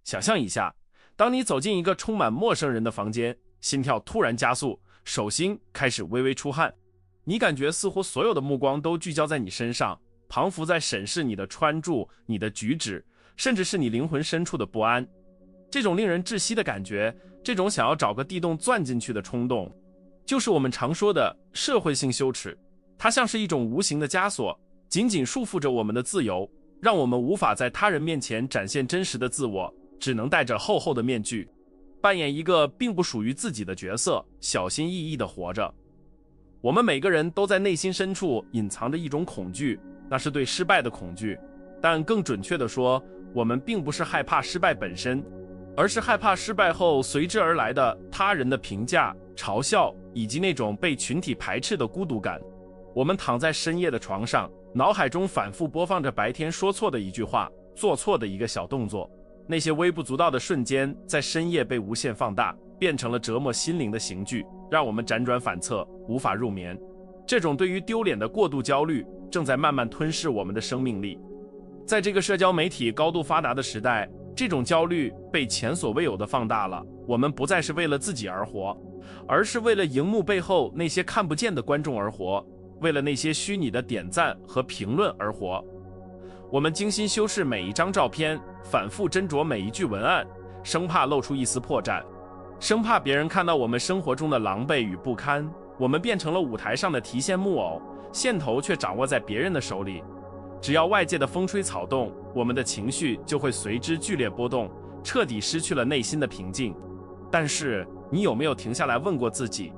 想象一下，当你走进一个充满陌生人的房间，心跳突然加速，手心开始微微出汗，你感觉似乎所有的目光都聚焦在你身上，仿佛在审视你的穿着、你的举止，甚至是你灵魂深处的不安。这种令人窒息的感觉，这种想要找个地洞钻进去的冲动，就是我们常说的社会性羞耻。它像是一种无形的枷锁，紧紧束缚着我们的自由，让我们无法在他人面前展现真实的自我，只能戴着厚厚的面具，扮演一个并不属于自己的角色，小心翼翼地活着。我们每个人都在内心深处隐藏着一种恐惧，那是对失败的恐惧。但更准确地说，我们并不是害怕失败本身，而是害怕失败后随之而来的他人的评价、嘲笑，以及那种被群体排斥的孤独感。我们躺在深夜的床上，脑海中反复播放着白天说错的一句话，做错的一个小动作。那些微不足道的瞬间在深夜被无限放大，变成了折磨心灵的刑具，让我们辗转反侧，无法入眠。这种对于丢脸的过度焦虑正在慢慢吞噬我们的生命力。在这个社交媒体高度发达的时代，这种焦虑被前所未有的放大了。我们不再是为了自己而活，而是为了荧幕背后那些看不见的观众而活，为了那些虚拟的点赞和评论而活。我们精心修饰每一张照片，反复斟酌每一句文案，生怕露出一丝破绽，生怕别人看到我们生活中的狼狈与不堪。我们变成了舞台上的提线木偶，线头却掌握在别人的手里。只要外界的风吹草动，我们的情绪就会随之剧烈波动，彻底失去了内心的平静。但是，你有没有停下来问过自己，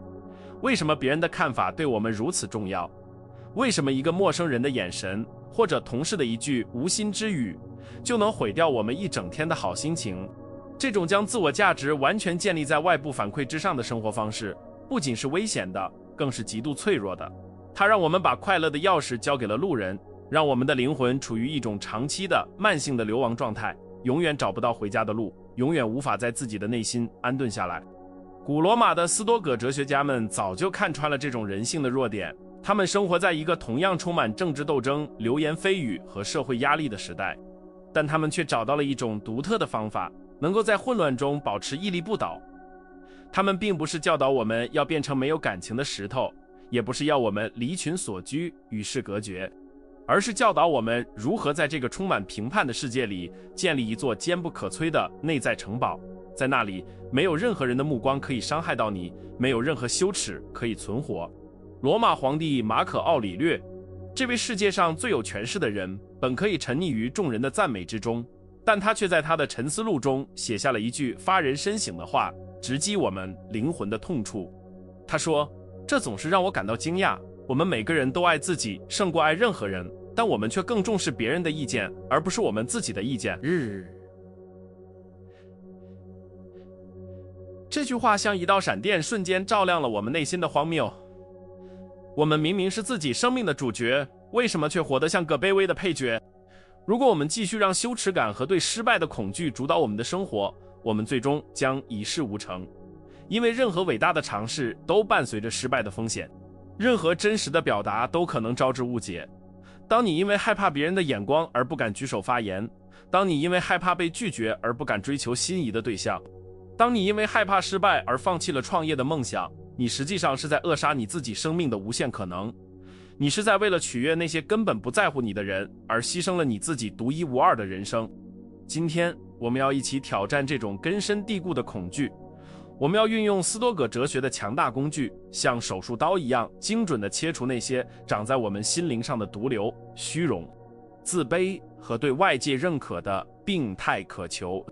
为什么别人的看法对我们如此重要？为什么一个陌生人的眼神，或者同事的一句无心之语，就能毁掉我们一整天的好心情？这种将自我价值完全建立在外部反馈之上的生活方式，不仅是危险的，更是极度脆弱的。它让我们把快乐的钥匙交给了路人，让我们的灵魂处于一种长期的慢性的流亡状态，永远找不到回家的路，永远无法在自己的内心安顿下来。古罗马的斯多葛哲学家们早就看穿了这种人性的弱点，他们生活在一个同样充满政治斗争、流言蜚语和社会压力的时代，但他们却找到了一种独特的方法，能够在混乱中保持屹立不倒。他们并不是教导我们要变成没有感情的石头，也不是要我们离群索居、与世隔绝，而是教导我们如何在这个充满评判的世界里建立一座坚不可摧的内在城堡。在那里，没有任何人的目光可以伤害到你，没有任何羞耻可以存活。罗马皇帝马可·奥里略，这位世界上最有权势的人，本可以沉溺于众人的赞美之中，但他却在他的沉思录中写下了一句发人深省的话，直击我们灵魂的痛处。他说，这总是让我感到惊讶，我们每个人都爱自己胜过爱任何人，但我们却更重视别人的意见，而不是我们自己的意见。这句话像一道闪电，瞬间照亮了我们内心的荒谬。我们明明是自己生命的主角，为什么却活得像个卑微的配角？如果我们继续让羞耻感和对失败的恐惧主导我们的生活，我们最终将一事无成。因为任何伟大的尝试都伴随着失败的风险，任何真实的表达都可能招致误解。当你因为害怕别人的眼光而不敢举手发言，当你因为害怕被拒绝而不敢追求心仪的对象，当你因为害怕失败而放弃了创业的梦想，你实际上是在扼杀你自己生命的无限可能。你是在为了取悦那些根本不在乎你的人，而牺牲了你自己独一无二的人生。今天，我们要一起挑战这种根深蒂固的恐惧。我们要运用斯多葛哲学的强大工具，像手术刀一样精准地切除那些长在我们心灵上的毒瘤、虚荣、自卑和对外界认可的病态渴求。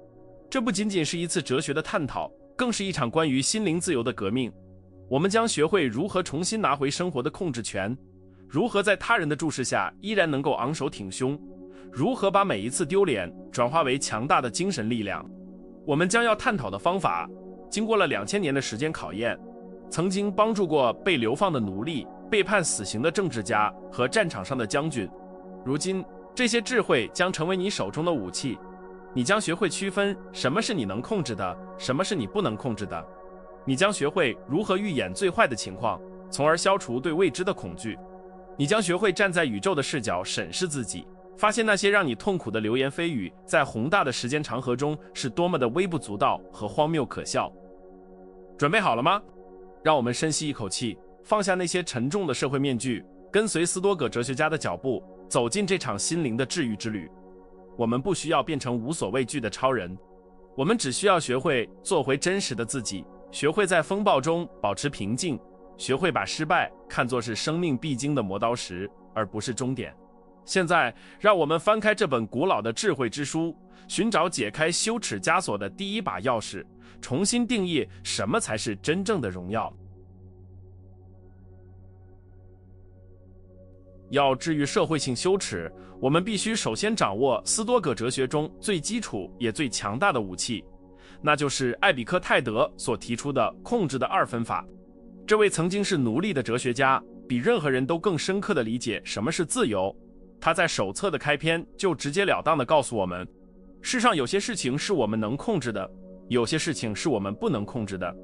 这不仅仅是一次哲学的探讨，更是一场关于心灵自由的革命。我们将学会如何重新拿回生活的控制权，如何在他人的注视下依然能够昂首挺胸，如何把每一次丢脸转化为强大的精神力量。我们将要探讨的方法，经过了2000年的时间考验，曾经帮助过被流放的奴隶、被判死刑的政治家和战场上的将军。如今，这些智慧将成为你手中的武器。你将学会区分什么是你能控制的，什么是你不能控制的。你将学会如何预演最坏的情况，从而消除对未知的恐惧。你将学会站在宇宙的视角审视自己，发现那些让你痛苦的流言蜚语，在宏大的时间长河中是多么的微不足道和荒谬可笑。准备好了吗？让我们深吸一口气，放下那些沉重的社会面具，跟随斯多葛哲学家的脚步，走进这场心灵的治愈之旅。我们不需要变成无所畏惧的超人，我们只需要学会做回真实的自己，学会在风暴中保持平静，学会把失败看作是生命必经的磨刀石，而不是终点。现在，让我们翻开这本古老的智慧之书，寻找解开羞耻枷锁的第一把钥匙，重新定义什么才是真正的荣耀。要治愈社会性羞耻，我们必须首先掌握斯多葛哲学中最基础也最强大的武器，那就是艾比克泰德所提出的控制的二分法。这位曾经是奴隶的哲学家，比任何人都更深刻地理解什么是自由。他在手册的开篇就直截了当地告诉我们，世上有些事情是我们能控制的，有些事情是我们不能控制的。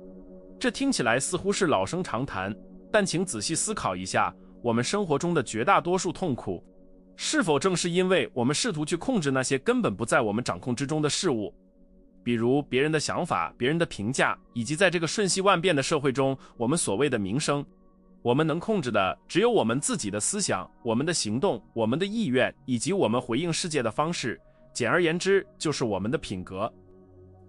这听起来似乎是老生常谈，但请仔细思考一下，我们生活中的绝大多数痛苦，是否正是因为我们试图去控制那些根本不在我们掌控之中的事物？比如别人的想法、别人的评价，以及在这个瞬息万变的社会中，我们所谓的名声。我们能控制的只有我们自己的思想、我们的行动、我们的意愿，以及我们回应世界的方式。简而言之，就是我们的品格。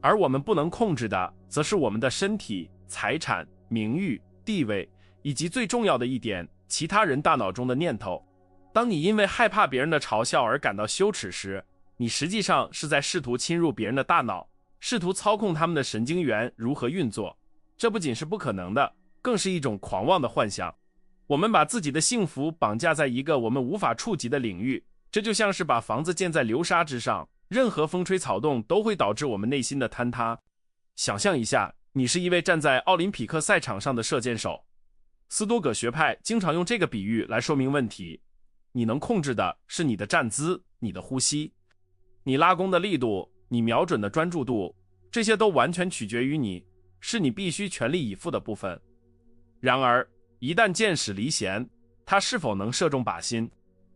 而我们不能控制的，则是我们的身体、财产、名誉、地位，以及最重要的一点，其他人大脑中的念头。当你因为害怕别人的嘲笑而感到羞耻时，你实际上是在试图侵入别人的大脑，试图操控他们的神经元如何运作。这不仅是不可能的，更是一种狂妄的幻想。我们把自己的幸福绑架在一个我们无法触及的领域，这就像是把房子建在流沙之上，任何风吹草动都会导致我们内心的坍塌。想象一下，你是一位站在奥林匹克赛场上的射箭手。斯多葛学派经常用这个比喻来说明问题。你能控制的是你的站姿、你的呼吸，你拉弓的力度，你瞄准的专注度，这些都完全取决于你，是你必须全力以赴的部分。然而，一旦箭矢离弦，它是否能射中靶心，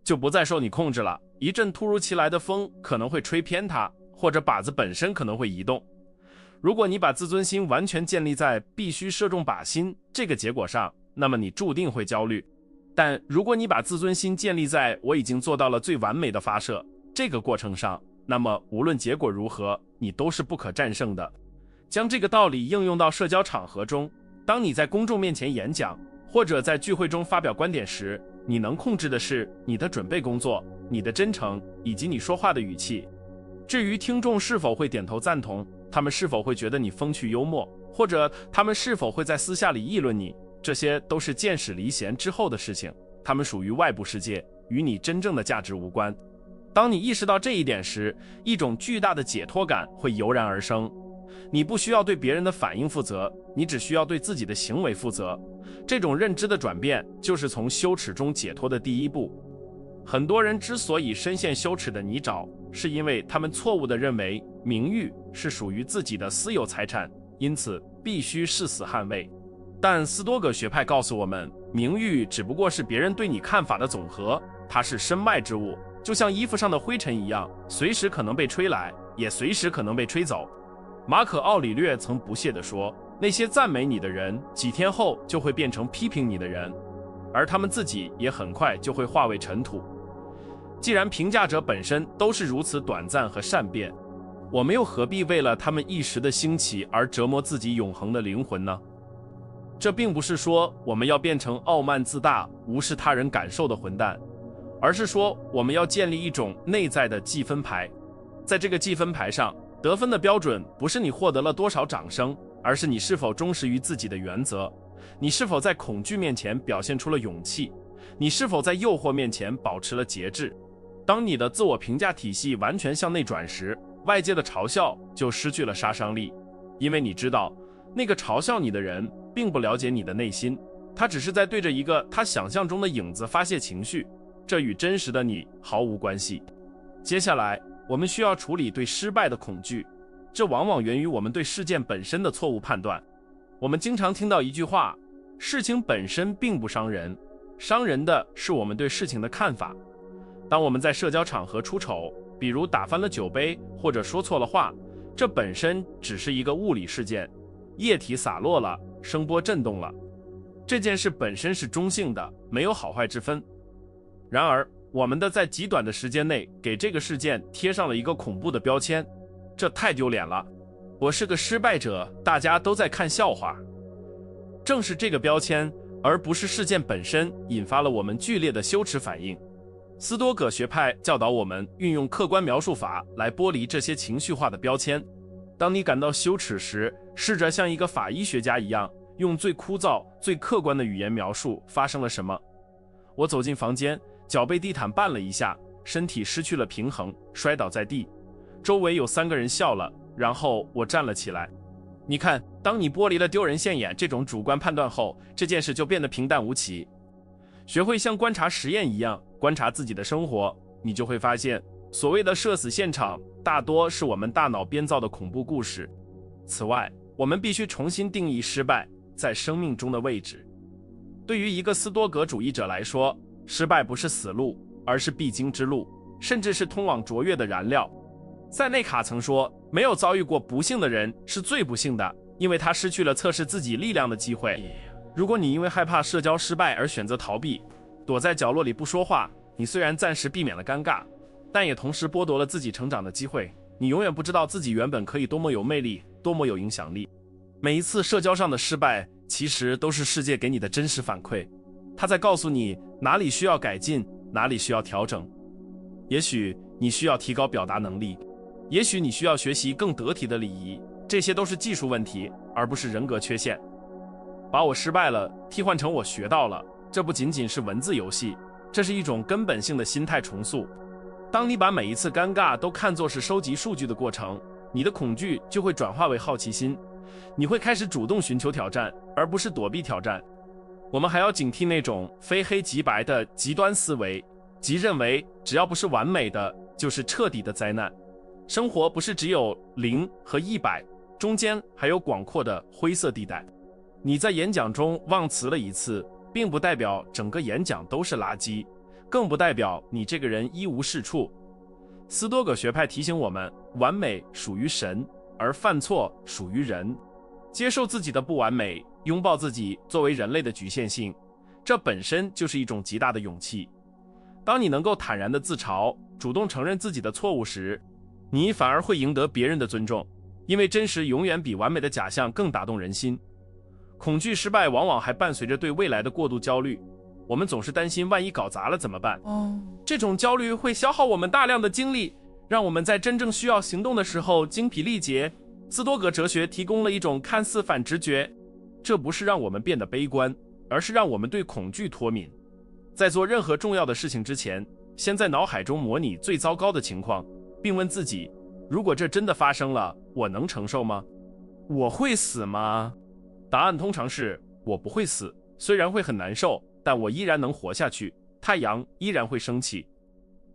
就不再受你控制了。一阵突如其来的风可能会吹偏它，或者靶子本身可能会移动。如果你把自尊心完全建立在必须射中靶心这个结果上，那么你注定会焦虑。但如果你把自尊心建立在我已经做到了最完美的发射这个过程上，那么无论结果如何，你都是不可战胜的。将这个道理应用到社交场合中，当你在公众面前演讲，或者在聚会中发表观点时，你能控制的是你的准备工作、你的真诚以及你说话的语气。至于听众是否会点头赞同，他们是否会觉得你风趣幽默，或者他们是否会在私下里议论你，这些都是箭矢离弦之后的事情，它们属于外部世界，与你真正的价值无关。当你意识到这一点时，一种巨大的解脱感会油然而生。你不需要对别人的反应负责，你只需要对自己的行为负责。这种认知的转变，就是从羞耻中解脱的第一步。很多人之所以深陷羞耻的泥沼，是因为他们错误地认为名誉是属于自己的私有财产，因此必须誓死捍卫。但斯多葛学派告诉我们，名誉只不过是别人对你看法的总和，它是身外之物，就像衣服上的灰尘一样，随时可能被吹来，也随时可能被吹走。马可·奥里略曾不屑地说，那些赞美你的人，几天后就会变成批评你的人，而他们自己也很快就会化为尘土。既然评价者本身都是如此短暂和善变，我们又何必为了他们一时的兴起而折磨自己永恒的灵魂呢？这并不是说我们要变成傲慢自大、无视他人感受的混蛋，而是说我们要建立一种内在的计分牌。在这个计分牌上，得分的标准不是你获得了多少掌声，而是你是否忠实于自己的原则，你是否在恐惧面前表现出了勇气，你是否在诱惑面前保持了节制。当你的自我评价体系完全向内转时，外界的嘲笑就失去了杀伤力，因为你知道，那个嘲笑你的人并不了解你的内心，他只是在对着一个他想象中的影子发泄情绪，这与真实的你毫无关系。接下来，我们需要处理对失败的恐惧，这往往源于我们对事件本身的错误判断。我们经常听到一句话，事情本身并不伤人，伤人的是我们对事情的看法。当我们在社交场合出丑，比如打翻了酒杯或者说错了话，这本身只是一个物理事件，液体洒落了，声波震动了，这件事本身是中性的，没有好坏之分。然而我们在极短的时间内给这个事件贴上了一个恐怖的标签，这太丢脸了，我是个失败者，大家都在看笑话。正是这个标签，而不是事件本身，引发了我们剧烈的羞耻反应。斯多葛学派教导我们运用客观描述法来剥离这些情绪化的标签。当你感到羞耻时，试着像一个法医学家一样，用最枯燥、最客观的语言描述发生了什么。我走进房间，脚被地毯绊了一下，身体失去了平衡，摔倒在地。周围有3个人笑了，然后我站了起来。你看，当你剥离了丢人现眼这种主观判断后，这件事就变得平淡无奇。学会像观察实验一样观察自己的生活，你就会发现，所谓的社死现场大多是我们大脑编造的恐怖故事。此外，我们必须重新定义失败在生命中的位置。对于一个斯多葛主义者来说，失败不是死路，而是必经之路，甚至是通往卓越的燃料。塞内卡曾说，没有遭遇过不幸的人是最不幸的，因为他失去了测试自己力量的机会。如果你因为害怕社交失败而选择逃避，躲在角落里不说话，你虽然暂时避免了尴尬，但也同时剥夺了自己成长的机会。你永远不知道自己原本可以多么有魅力，多么有影响力。每一次社交上的失败，其实都是世界给你的真实反馈，它在告诉你哪里需要改进，哪里需要调整。也许你需要提高表达能力，也许你需要学习更得体的礼仪，这些都是技术问题，而不是人格缺陷。把我失败了替换成我学到了，这不仅仅是文字游戏，这是一种根本性的心态重塑。当你把每一次尴尬都看作是收集数据的过程，你的恐惧就会转化为好奇心，你会开始主动寻求挑战，而不是躲避挑战。我们还要警惕那种非黑即白的极端思维，即认为只要不是完美的，就是彻底的灾难。生活不是只有0和100，中间还有广阔的灰色地带。你在演讲中忘词了一次，并不代表整个演讲都是垃圾，更不代表你这个人一无是处。斯多葛学派提醒我们，完美属于神，而犯错属于人。接受自己的不完美，拥抱自己作为人类的局限性，这本身就是一种极大的勇气。当你能够坦然地自嘲，主动承认自己的错误时，你反而会赢得别人的尊重，因为真实永远比完美的假象更打动人心。恐惧失败往往还伴随着对未来的过度焦虑，我们总是担心万一搞砸了怎么办。这种焦虑会消耗我们大量的精力，让我们在真正需要行动的时候精疲力竭。斯多葛哲学提供了一种看似反直觉，这不是让我们变得悲观，而是让我们对恐惧脱敏。在做任何重要的事情之前，先在脑海中模拟最糟糕的情况，并问自己，如果这真的发生了，我能承受吗？我会死吗？答案通常是我不会死，虽然会很难受，但我依然能活下去，太阳依然会升起。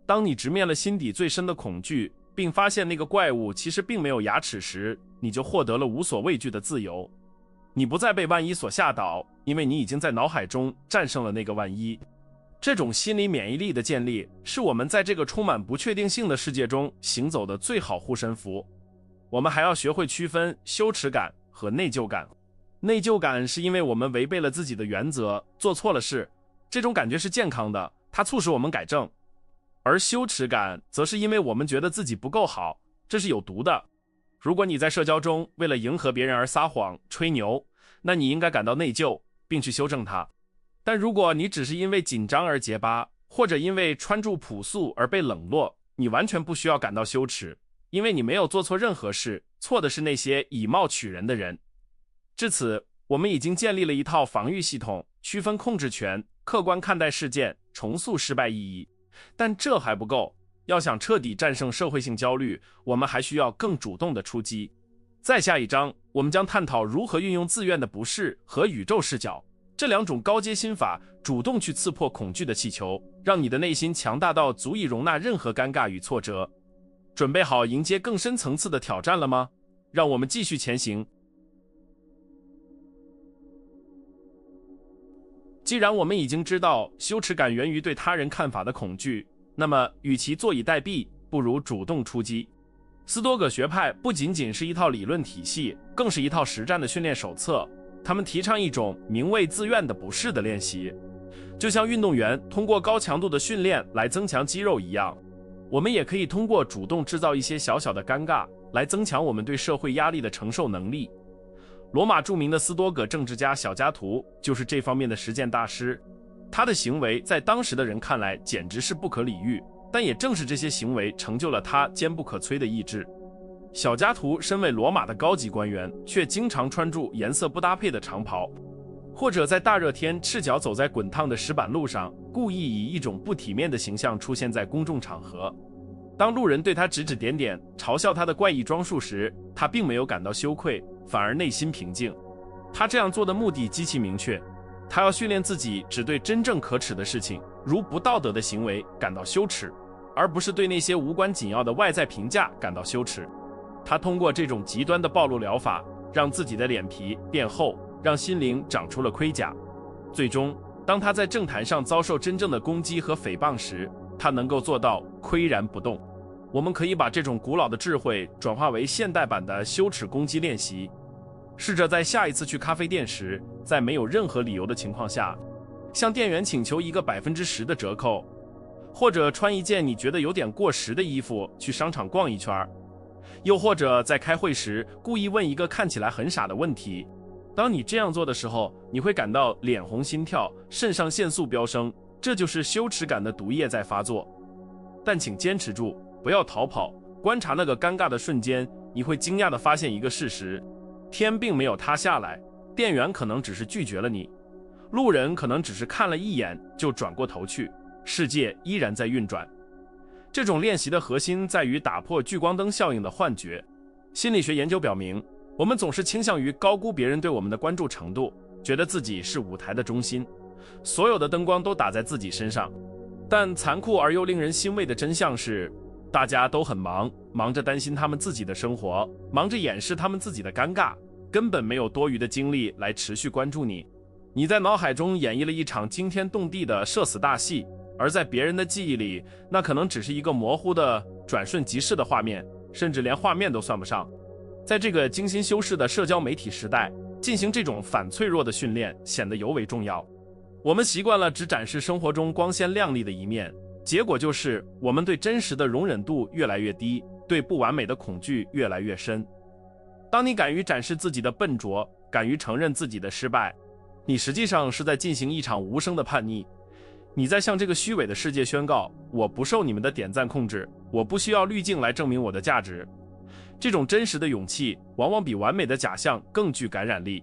当你直面了心底最深的恐惧，并发现那个怪物其实并没有牙齿时，你就获得了无所畏惧的自由。你不再被万一所吓倒，因为你已经在脑海中战胜了那个万一。这种心理免疫力的建立，是我们在这个充满不确定性的世界中行走的最好护身符。我们还要学会区分羞耻感和内疚感。内疚感是因为我们违背了自己的原则，做错了事，这种感觉是健康的，它促使我们改正。而羞耻感则是因为我们觉得自己不够好，这是有毒的。如果你在社交中为了迎合别人而撒谎、吹牛，那你应该感到内疚，并去修正它。但如果你只是因为紧张而结巴，或者因为穿着朴素而被冷落，你完全不需要感到羞耻，因为你没有做错任何事，错的是那些以貌取人的人。至此，我们已经建立了一套防御系统，区分控制权，客观看待事件，重塑失败意义。但这还不够，要想彻底战胜社会性焦虑，我们还需要更主动的出击。在下一章，我们将探讨如何运用自愿的不适和宇宙视角这两种高阶心法，主动去刺破恐惧的气球，让你的内心强大到足以容纳任何尴尬与挫折。准备好迎接更深层次的挑战了吗？让我们继续前行。既然我们已经知道羞耻感源于对他人看法的恐惧，那么与其坐以待毙，不如主动出击。斯多葛学派不仅仅是一套理论体系，更是一套实战的训练手册。他们提倡一种名为自愿的不适的练习，就像运动员通过高强度的训练来增强肌肉一样，我们也可以通过主动制造一些小小的尴尬来增强我们对社会压力的承受能力。罗马著名的斯多葛政治家小加图就是这方面的实践大师，他的行为在当时的人看来简直是不可理喻，但也正是这些行为成就了他坚不可摧的意志。小加图身为罗马的高级官员，却经常穿着颜色不搭配的长袍，或者在大热天赤脚走在滚烫的石板路上，故意以一种不体面的形象出现在公众场合。当路人对他指指点点，嘲笑他的怪异装束时，他并没有感到羞愧，反而内心平静。他这样做的目的极其明确，他要训练自己只对真正可耻的事情，如不道德的行为感到羞耻，而不是对那些无关紧要的外在评价感到羞耻。他通过这种极端的暴露疗法，让自己的脸皮变厚，让心灵长出了盔甲。最终，当他在政坛上遭受真正的攻击和诽谤时，他能够做到岿然不动。我们可以把这种古老的智慧转化为现代版的羞耻攻击练习。试着在下一次去咖啡店时，在没有任何理由的情况下，向店员请求一个10%的折扣，或者穿一件你觉得有点过时的衣服去商场逛一圈，又或者在开会时故意问一个看起来很傻的问题。当你这样做的时候，你会感到脸红心跳，肾上腺素飙升，这就是羞耻感的毒液在发作。但请坚持住，不要逃跑。观察那个尴尬的瞬间，你会惊讶地发现一个事实：天并没有塌下来，店员可能只是拒绝了你，路人可能只是看了一眼就转过头去，世界依然在运转。这种练习的核心在于打破聚光灯效应的幻觉。心理学研究表明，我们总是倾向于高估别人对我们的关注程度，觉得自己是舞台的中心，所有的灯光都打在自己身上。但残酷而又令人欣慰的真相是，大家都很忙，忙着担心他们自己的生活，忙着掩饰他们自己的尴尬，根本没有多余的精力来持续关注你。你在脑海中演绎了一场惊天动地的社死大戏，而在别人的记忆里，那可能只是一个模糊的转瞬即逝的画面，甚至连画面都算不上。在这个精心修饰的社交媒体时代，进行这种反脆弱的训练显得尤为重要。我们习惯了只展示生活中光鲜亮丽的一面，结果就是我们对真实的容忍度越来越低，对不完美的恐惧越来越深。当你敢于展示自己的笨拙，敢于承认自己的失败，你实际上是在进行一场无声的叛逆。你在向这个虚伪的世界宣告，我不受你们的点赞控制，我不需要滤镜来证明我的价值。这种真实的勇气往往比完美的假象更具感染力，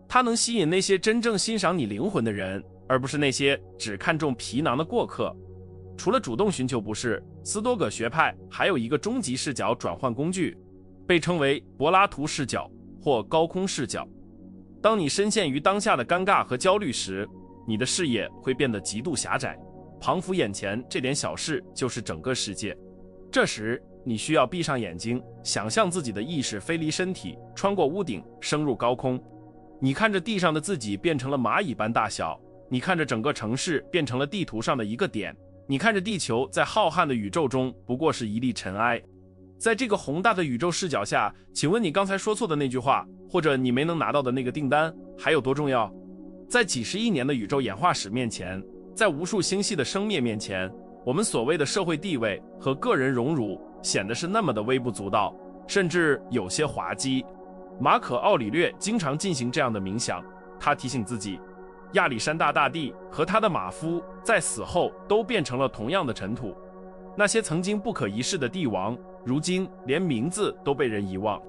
它能吸引那些真正欣赏你灵魂的人，而不是那些只看重皮囊的过客。除了主动寻求不适，斯多葛学派还有一个终极视角转换工具，被称为柏拉图视角或高空视角。当你深陷于当下的尴尬和焦虑时，你的视野会变得极度狭窄，仿佛眼前这点小事就是整个世界。这时你需要闭上眼睛，想象自己的意识飞离身体，穿过屋顶，升入高空。你看着地上的自己变成了蚂蚁般大小，你看着整个城市变成了地图上的一个点，你看着地球在浩瀚的宇宙中不过是一粒尘埃。在这个宏大的宇宙视角下，请问你刚才说错的那句话，或者你没能拿到的那个订单，还有多重要？在几十亿年的宇宙演化史面前，在无数星系的生灭面前，我们所谓的社会地位和个人荣辱显得是那么的微不足道，甚至有些滑稽。马可·奥里略经常进行这样的冥想，他提醒自己，亚历山大大帝和他的马夫在死后都变成了同样的尘土。那些曾经不可一世的帝王，如今连名字都被人遗忘，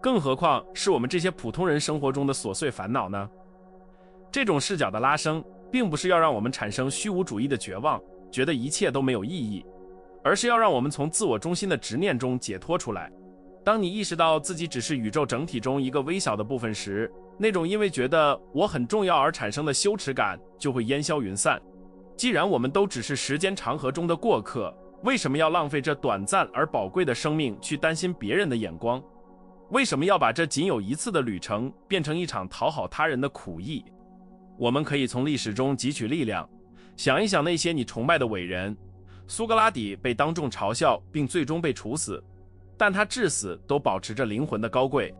更何况是我们这些普通人生活中的琐碎烦恼呢？这种视角的拉升，并不是要让我们产生虚无主义的绝望，觉得一切都没有意义，而是要让我们从自我中心的执念中解脱出来。当你意识到自己只是宇宙整体中一个微小的部分时，那种因为觉得我很重要而产生的羞耻感就会烟消云散。既然我们都只是时间长河中的过客，为什么要浪费这短暂而宝贵的生命去担心别人的眼光？为什么要把这仅有一次的旅程变成一场讨好他人的苦役？我们可以从历史中汲取力量，想一想那些你崇拜的伟人，苏格拉底被当众嘲笑，并最终被处死，但他至死都保持着灵魂的高贵。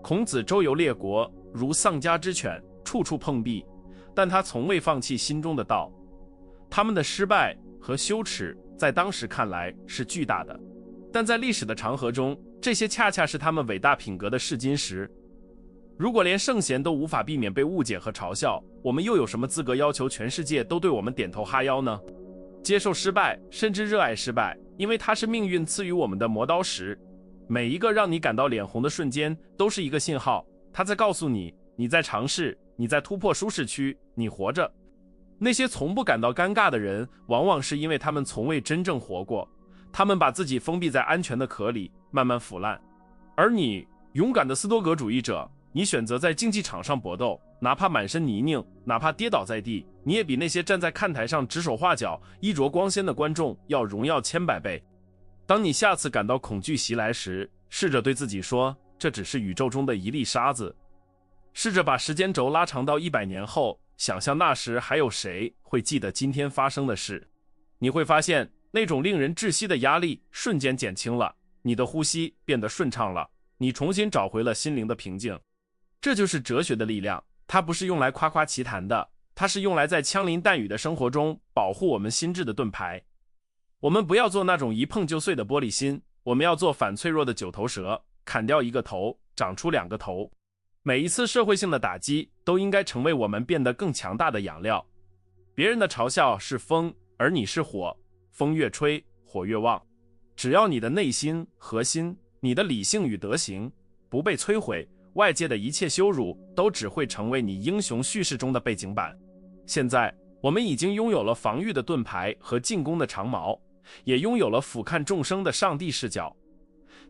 孔子周游列国，如丧家之犬，处处碰壁，但他从未放弃心中的道。他们的失败和羞耻在当时看来是巨大的，但在历史的长河中，这些恰恰是他们伟大品格的试金石。如果连圣贤都无法避免被误解和嘲笑，我们又有什么资格要求全世界都对我们点头哈腰呢？接受失败，甚至热爱失败，因为它是命运赐予我们的磨刀石。每一个让你感到脸红的瞬间都是一个信号，它在告诉你，你在尝试，你在突破舒适区，你活着。那些从不感到尴尬的人，往往是因为他们从未真正活过，他们把自己封闭在安全的壳里，慢慢腐烂。而你，勇敢的斯多葛主义者，你选择在竞技场上搏斗，哪怕满身泥泞，哪怕跌倒在地，你也比那些站在看台上指手画脚、衣着光鲜的观众要荣耀千百倍。当你下次感到恐惧袭来时，试着对自己说，这只是宇宙中的一粒沙子。试着把时间轴拉长到100年后，想象那时还有谁会记得今天发生的事。你会发现，那种令人窒息的压力瞬间减轻了，你的呼吸变得顺畅了，你重新找回了心灵的平静。这就是哲学的力量，它不是用来夸夸其谈的，它是用来在枪林弹雨的生活中保护我们心智的盾牌。我们不要做那种一碰就碎的玻璃心，我们要做反脆弱的九头蛇，砍掉一个头，长出2个头。每一次社会性的打击都应该成为我们变得更强大的养料。别人的嘲笑是风，而你是火，风越吹，火越旺。只要你的内心核心，你的理性与德行不被摧毁，外界的一切羞辱都只会成为你英雄叙事中的背景板。现在我们已经拥有了防御的盾牌和进攻的长矛，也拥有了俯瞰众生的上帝视角。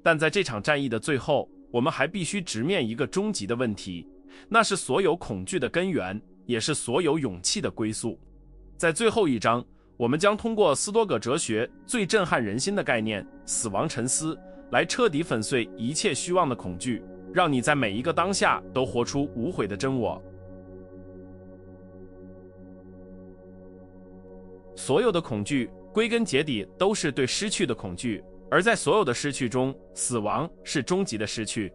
但在这场战役的最后，我们还必须直面一个终极的问题，那是所有恐惧的根源，也是所有勇气的归宿。在最后一章，我们将通过斯多葛哲学最震撼人心的概念死亡沉思，来彻底粉碎一切虚妄的恐惧，让你在每一个当下都活出无悔的真我。所有的恐惧归根结底都是对失去的恐惧，而在所有的失去中，死亡是终极的失去。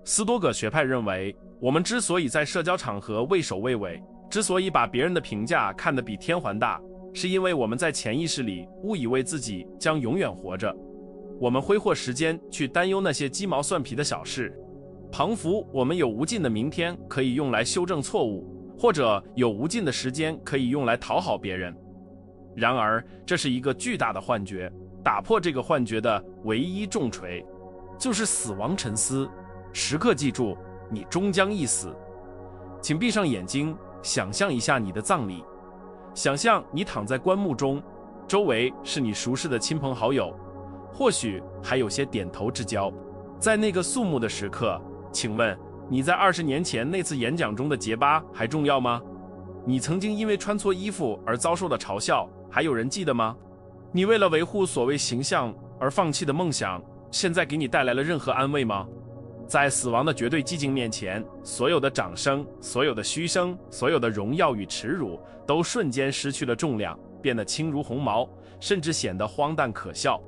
斯多葛学派认为，我们之所以在社交场合畏首畏尾，之所以把别人的评价看得比天还大，是因为我们在潜意识里误以为自己将永远活着。我们挥霍时间去担忧那些鸡毛蒜皮的小事，仿佛我们有无尽的明天可以用来修正错误，或者有无尽的时间可以用来讨好别人。然而，这是一个巨大的幻觉，打破这个幻觉的唯一重锤，就是死亡沉思。时刻记住，你终将一死。请闭上眼睛，想象一下你的葬礼，想象你躺在棺木中，周围是你熟识的亲朋好友，或许还有些点头之交。在那个肃穆的时刻，请问你在20年前那次演讲中的结巴还重要吗？你曾经因为穿错衣服而遭受的嘲笑，还有人记得吗？你为了维护所谓形象而放弃的梦想，现在给你带来了任何安慰吗？在死亡的绝对寂静面前，所有的掌声，所有的嘘声，所有的荣耀与耻辱，都瞬间失去了重量，变得轻如鸿毛，甚至显得荒诞可笑。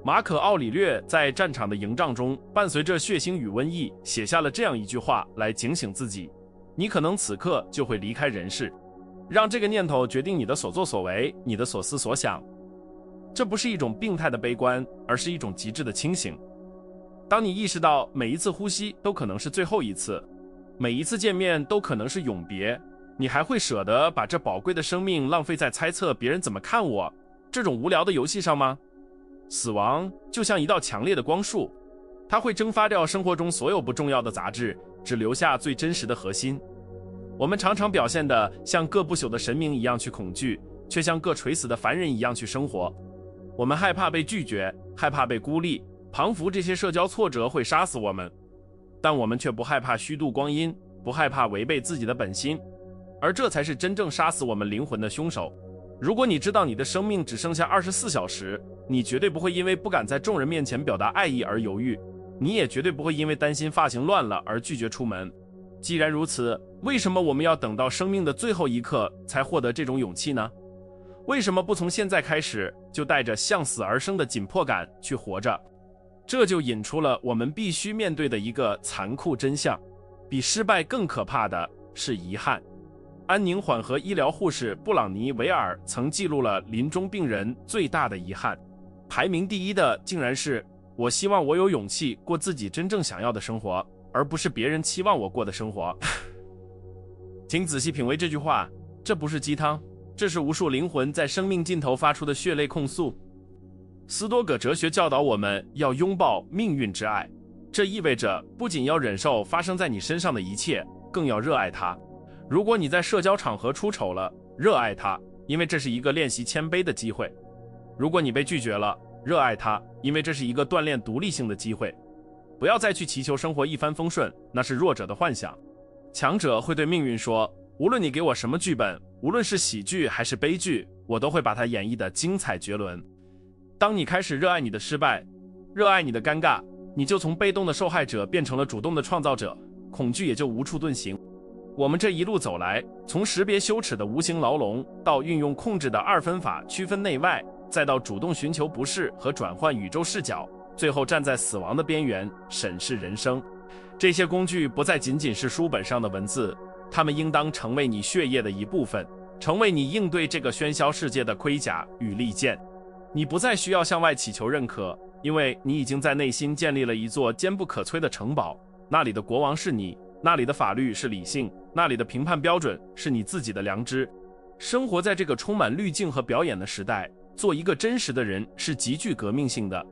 马可·奥里略在战场的营帐中，伴随着血腥与瘟疫，写下了这样一句话来警醒自己：你可能此刻就会离开人世。让这个念头决定你的所作所为，你的所思所想。这不是一种病态的悲观，而是一种极致的清醒。当你意识到每一次呼吸都可能是最后一次，每一次见面都可能是永别，你还会舍得把这宝贵的生命浪费在猜测别人怎么看我这种无聊的游戏上吗？死亡就像一道强烈的光束，它会蒸发掉生活中所有不重要的杂质，只留下最真实的核心。我们常常表现得像个不朽的神明一样去恐惧，却像个垂死的凡人一样去生活。我们害怕被拒绝，害怕被孤立，彷佛这些社交挫折会杀死我们，但我们却不害怕虚度光阴，不害怕违背自己的本心，而这才是真正杀死我们灵魂的凶手。如果你知道你的生命只剩下24小时，你绝对不会因为不敢在众人面前表达爱意而犹豫，你也绝对不会因为担心发型乱了而拒绝出门。既然如此，为什么我们要等到生命的最后一刻才获得这种勇气呢？为什么不从现在开始就带着向死而生的紧迫感去活着？这就引出了我们必须面对的一个残酷真相：比失败更可怕的是遗憾。安宁缓和医疗护士布朗尼维尔曾记录了临终病人最大的遗憾，排名第一的竟然是我希望我有勇气过自己真正想要的生活，而不是别人期望我过的生活。请仔细品味这句话，这不是鸡汤，这是无数灵魂在生命尽头发出的血泪控诉。斯多葛哲学教导我们要拥抱命运之爱，这意味着不仅要忍受发生在你身上的一切，更要热爱它。如果你在社交场合出丑了，热爱它，因为这是一个练习谦卑的机会。如果你被拒绝了，热爱它，因为这是一个锻炼独立性的机会。不要再去祈求生活一帆风顺，那是弱者的幻想。强者会对命运说，无论你给我什么剧本，无论是喜剧还是悲剧，我都会把它演绎得精彩绝伦。当你开始热爱你的失败，热爱你的尴尬，你就从被动的受害者变成了主动的创造者，恐惧也就无处遁形。我们这一路走来，从识别羞耻的无形牢笼，到运用控制的二分法区分内外，再到主动寻求不适和转换宇宙视角，最后站在死亡的边缘审视人生。这些工具不再仅仅是书本上的文字，它们应当成为你血液的一部分，成为你应对这个喧嚣世界的盔甲与利剑。你不再需要向外祈求认可，因为你已经在内心建立了一座坚不可摧的城堡，那里的国王是你，那里的法律是理性，那里的评判标准是你自己的良知。生活在这个充满滤镜和表演的时代，做一个真实的人是极具革命性的。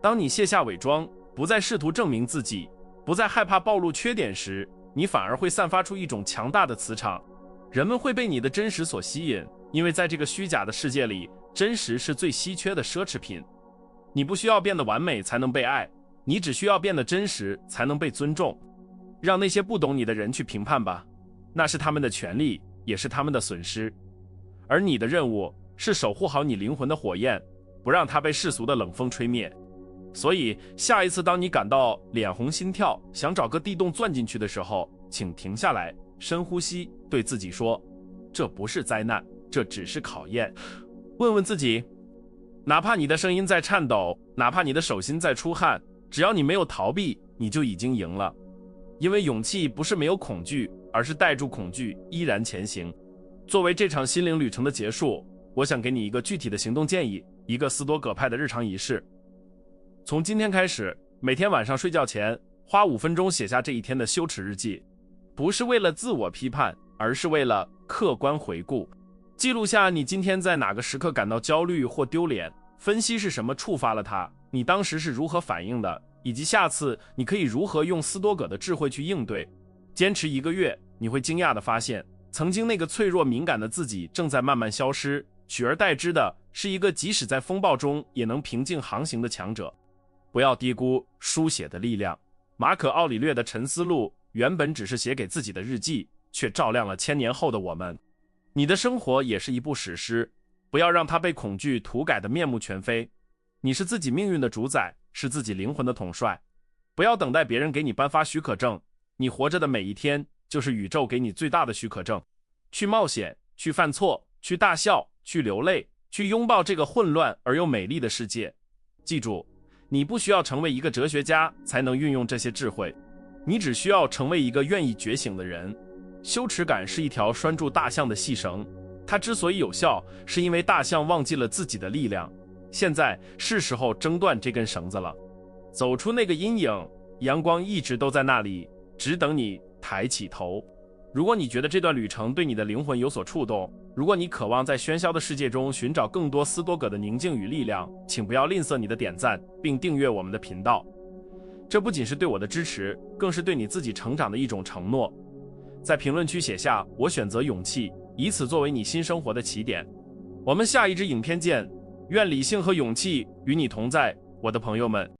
当你卸下伪装，不再试图证明自己，不再害怕暴露缺点时，你反而会散发出一种强大的磁场。人们会被你的真实所吸引，因为在这个虚假的世界里，真实是最稀缺的奢侈品。你不需要变得完美才能被爱，你只需要变得真实才能被尊重。让那些不懂你的人去评判吧，那是他们的权利，也是他们的损失。而你的任务是守护好你灵魂的火焰，不让它被世俗的冷风吹灭。所以下一次当你感到脸红心跳，想找个地洞钻进去的时候，请停下来，深呼吸，对自己说，这不是灾难，这只是考验。问问自己，哪怕你的声音在颤抖，哪怕你的手心在出汗，只要你没有逃避，你就已经赢了。因为勇气不是没有恐惧，而是带住恐惧依然前行。作为这场心灵旅程的结束，我想给你一个具体的行动建议，一个斯多葛派的日常仪式。从今天开始，每天晚上睡觉前花5分钟写下这一天的羞耻日记，不是为了自我批判，而是为了客观回顾。记录下你今天在哪个时刻感到焦虑或丢脸，分析是什么触发了它，你当时是如何反应的，以及下次你可以如何用斯多葛的智慧去应对。坚持1个月，你会惊讶地发现，曾经那个脆弱敏感的自己正在慢慢消失，取而代之的是一个即使在风暴中也能平静航行的强者。不要低估书写的力量。马可·奥里略的《沉思录》原本只是写给自己的日记，却照亮了1000年后的我们。你的生活也是一部史诗，不要让它被恐惧涂改的面目全非。你是自己命运的主宰，是自己灵魂的统帅。不要等待别人给你颁发许可证，你活着的每一天就是宇宙给你最大的许可证。去冒险，去犯错，去大笑，去流泪，去拥抱这个混乱而又美丽的世界。记住，你不需要成为一个哲学家才能运用这些智慧，你只需要成为一个愿意觉醒的人。羞耻感是一条拴住大象的细绳，它之所以有效，是因为大象忘记了自己的力量。现在是时候挣断这根绳子了，走出那个阴影，阳光一直都在那里，只等你抬起头。如果你觉得这段旅程对你的灵魂有所触动，如果你渴望在喧嚣的世界中寻找更多斯多葛的宁静与力量，请不要吝啬你的点赞，并订阅我们的频道。这不仅是对我的支持，更是对你自己成长的一种承诺。在评论区写下“我选择勇气”，以此作为你新生活的起点。我们下一支影片见，愿理性和勇气与你同在，我的朋友们。